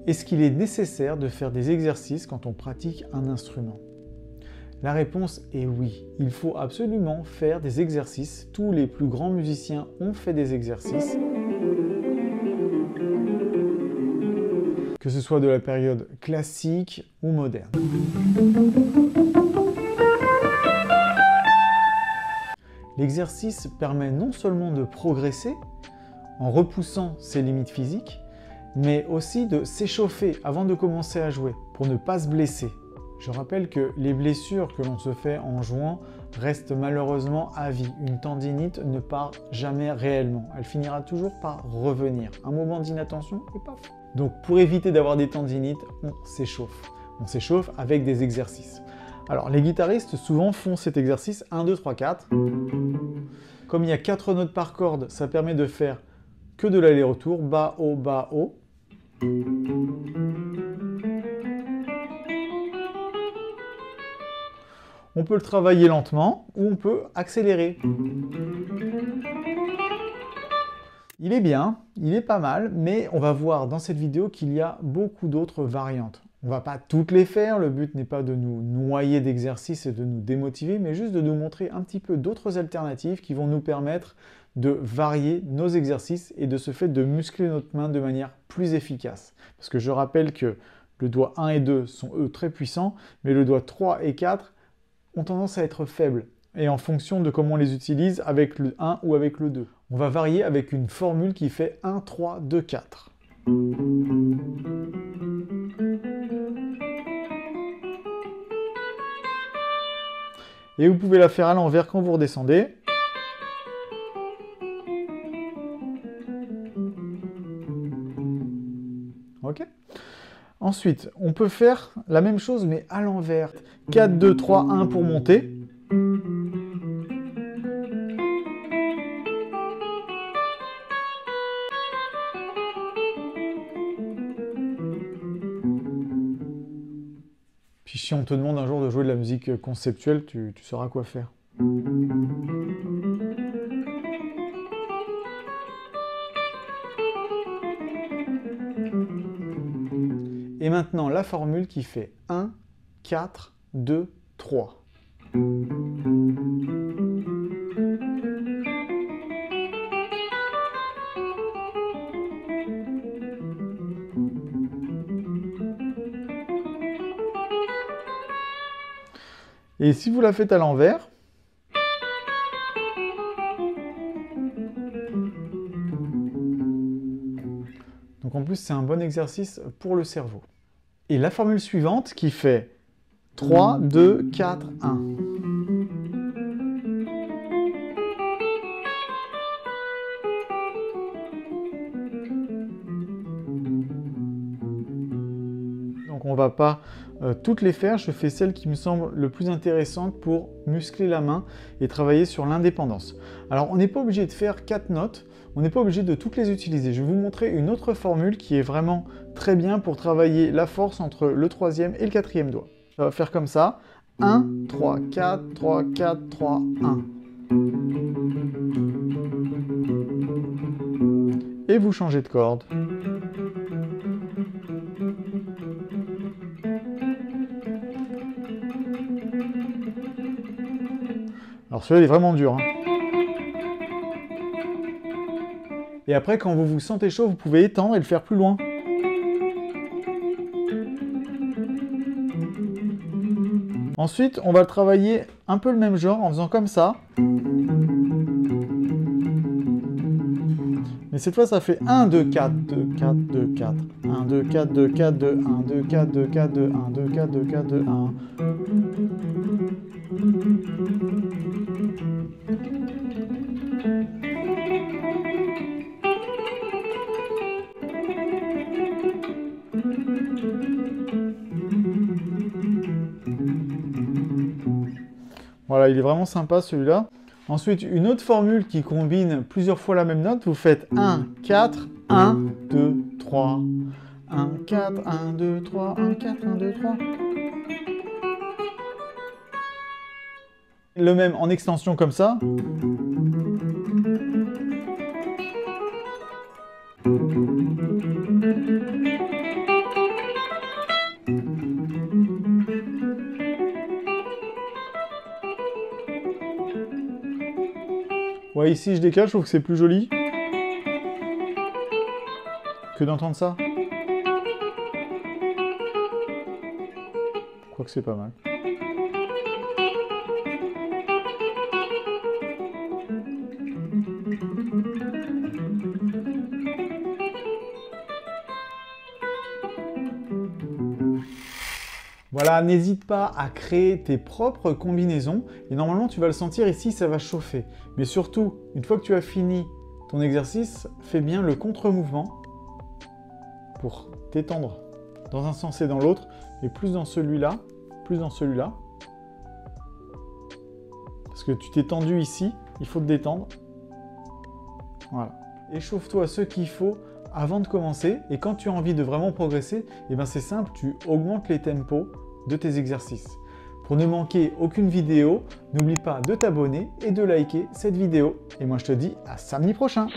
Est-ce qu'il est nécessaire de faire des exercices quand on pratique un instrument? La réponse est oui. Il faut absolument faire des exercices. Tous les plus grands musiciens ont fait des exercices. Que ce soit de la période classique ou moderne. L'exercice permet non seulement de progresser en repoussant ses limites physiques, mais aussi de s'échauffer avant de commencer à jouer pour ne pas se blesser. Je rappelle que les blessures que l'on se fait en jouant restent malheureusement à vie. Une tendinite ne part jamais réellement. Elle finira toujours par revenir. Un moment d'inattention et paf. Donc pour éviter d'avoir des tendinites, on s'échauffe. On s'échauffe avec des exercices. Alors les guitaristes souvent font cet exercice 1, 2, 3, 4. Comme il y a 4 notes par corde, ça permet de faire que de l'aller-retour, bas, haut, bas, haut. On peut le travailler lentement ou on peut accélérer. Il est bien, il est pas mal, mais on va voir dans cette vidéo qu'il y a beaucoup d'autres variantes. On ne va pas toutes les faire, le but n'est pas de nous noyer d'exercices et de nous démotiver, mais juste de nous montrer un petit peu d'autres alternatives qui vont nous permettre de varier nos exercices et de ce fait de muscler notre main de manière plus efficace. Parce que je rappelle que le doigt 1 et 2 sont eux très puissants, mais le doigt 3 et 4 ont tendance à être faibles. Et en fonction de comment on les utilise, avec le 1 ou avec le 2. On va varier avec une formule qui fait 1, 3, 2, 4. Et vous pouvez la faire à l'envers quand vous redescendez. Ok. Ensuite, on peut faire la même chose mais à l'envers. 4, 2, 3, 1 pour monter. Puis si on te demande un jour de jouer de la musique conceptuelle, tu sauras quoi faire. Et maintenant, la formule qui fait 1, 4, 2, 3. Et si vous la faites à l'envers, donc en plus c'est un bon exercice pour le cerveau. Et la formule suivante qui fait 3, 2, 4, 1. Donc on ne va pas toutes les faire, je fais celle qui me semble le plus intéressante pour muscler la main et travailler sur l'indépendance. Alors on n'est pas obligé de faire 4 notes, on n'est pas obligé de toutes les utiliser. Je vais vous montrer une autre formule qui est vraiment très bien pour travailler la force entre le 3e et le 4e doigt. Ça va faire comme ça, 1, 3, 4, 3, 4, 3, 1. Et vous changez de corde. Alors celui-là, il est vraiment dur. Et après, quand vous vous sentez chaud, vous pouvez étendre et le faire plus loin. Ensuite, on va travailler un peu le même genre en faisant comme ça. Mais cette fois, ça fait 1, 2, 4, 2, 4, 2, 4. 1, 2, 4, 2, 4, 2, 1, 2, 4, 2, 4, 2, 1, 2, 4, 2, 4, 2, 1. Voilà, il est vraiment sympa celui-là. Ensuite, une autre formule qui combine plusieurs fois la même note, vous faites 1, 4, 1, 2, 3. 1, 4, 1, 2, 3, 1, 4, 1, 2, 3. Le même en extension comme ça. Ouais, ici je décale, je trouve que c'est plus joli que d'entendre ça. Je crois que c'est pas mal. Voilà, n'hésite pas à créer tes propres combinaisons et normalement tu vas le sentir ici, ça va chauffer. Mais surtout, une fois que tu as fini ton exercice, fais bien le contre-mouvement pour t'étendre dans un sens et dans l'autre, mais plus dans celui-là, plus dans celui-là. Parce que tu t'es tendu ici, il faut te détendre. Voilà. Échauffe-toi ce qu'il faut avant de commencer. Et quand tu as envie de vraiment progresser, eh ben c'est simple, tu augmentes les tempos de tes exercices. Pour ne manquer aucune vidéo, n'oublie pas de t'abonner et de liker cette vidéo. Et moi je te dis à samedi prochain.